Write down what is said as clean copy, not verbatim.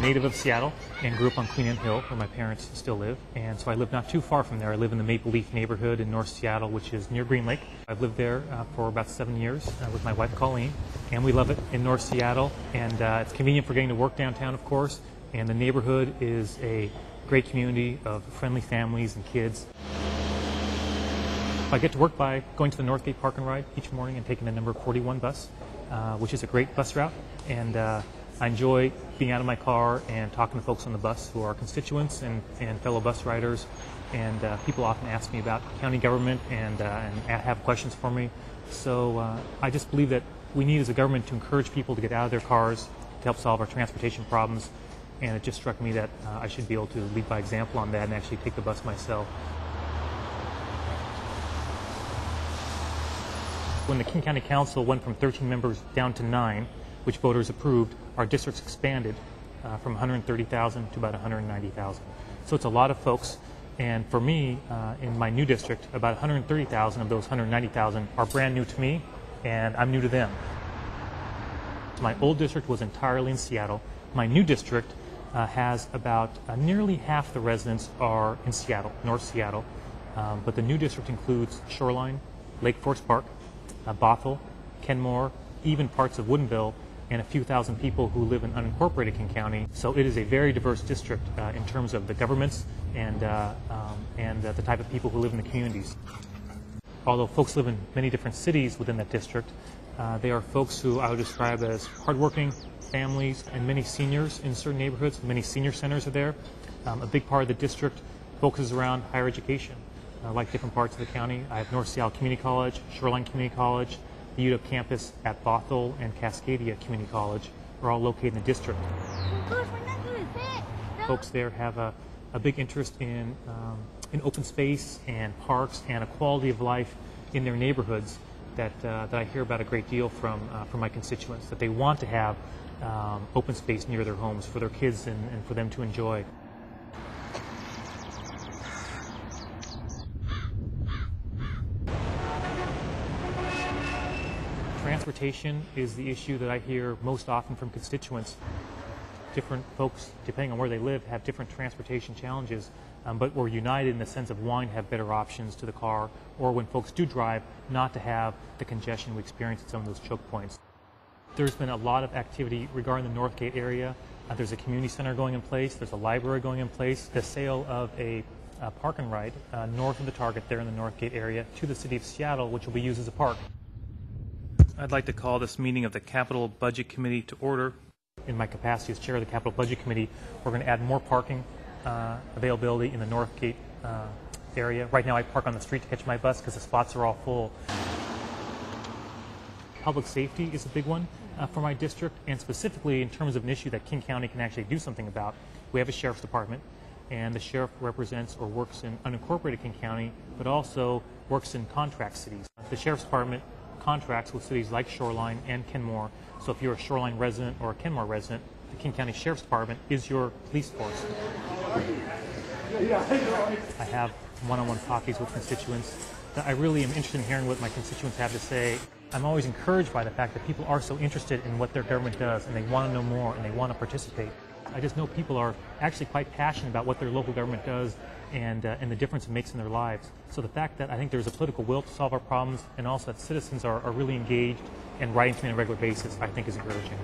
native of Seattle and grew up on Queen Anne Hill, where my parents still live. And so I live not too far from there. I live in the Maple Leaf neighborhood in North Seattle, which is near Green Lake. I've lived there for about 7 years with my wife, Colleen. And we love it in North Seattle. And it's convenient for getting to work downtown, of course. And the neighborhood is a great community of friendly families and kids. I get to work by going to the Northgate Park and Ride each morning and taking the number 41 bus, which is a great bus route. And I enjoy being out of my car and talking to folks on the bus who are constituents and fellow bus riders. And people often ask me about county government and have questions for me. So I just believe that we need as a government to encourage people to get out of their cars to help solve our transportation problems. And it just struck me that I should be able to lead by example on that and actually take the bus myself. When the King County Council went from 13 members down to 9, which voters approved, our districts expanded from 130,000 to about 190,000. So it's a lot of folks. And for me, in my new district, about 130,000 of those 190,000 are brand new to me, and I'm new to them. My old district was entirely in Seattle. My new district has about nearly half the residents are in Seattle, North Seattle. But the new district includes Shoreline, Lake Forest Park, Bothell, Kenmore, even parts of Woodinville, and a few thousand people who live in unincorporated King County. So it is a very diverse district in terms of the governments and the type of people who live in the communities. Although folks live in many different cities within that district, they are folks who I would describe as hardworking families and many seniors in certain neighborhoods. Many senior centers are there. A big part of the district focuses around higher education. Like different parts of the county, I have North Seattle Community College, Shoreline Community College, the UW campus at Bothell and Cascadia Community College are all located in the district. Folks there have a big interest in open space and parks and a quality of life in their neighborhoods that I hear about a great deal from my constituents, that they want to have open space near their homes for their kids and for them to enjoy. Transportation is the issue that I hear most often from constituents. Different folks, depending on where they live, have different transportation challenges, but we're united in the sense of wanting to have better options to the car, or when folks do drive, not to have the congestion we experience at some of those choke points. There's been a lot of activity regarding the Northgate area. There's a community center going in place. There's a library going in place. The sale of a park and ride north of the Target there in the Northgate area to the city of Seattle, which will be used as a park. I'd like to call this meeting of the Capital Budget Committee to order. In my capacity as chair of the Capital Budget Committee, we're going to add more parking availability in the Northgate area. Right now I park on the street to catch my bus because the spots are all full. Public safety is a big one for my district, and specifically in terms of an issue that King County can actually do something about. We have a sheriff's department, and the sheriff represents or works in unincorporated King County, but also works in contract cities. The sheriff's department contracts with cities like Shoreline and Kenmore. So if you're a Shoreline resident or a Kenmore resident, the King County Sheriff's Department is your police force. I have one-on-one talkies with constituents. I really am interested in hearing what my constituents have to say. I'm always encouraged by the fact that people are so interested in what their government does, and they want to know more and they want to participate. I just know people are actually quite passionate about what their local government does and the difference it makes in their lives. So the fact that I think there's a political will to solve our problems, and also that citizens are really engaged and writing to me on a regular basis, I think is encouraging.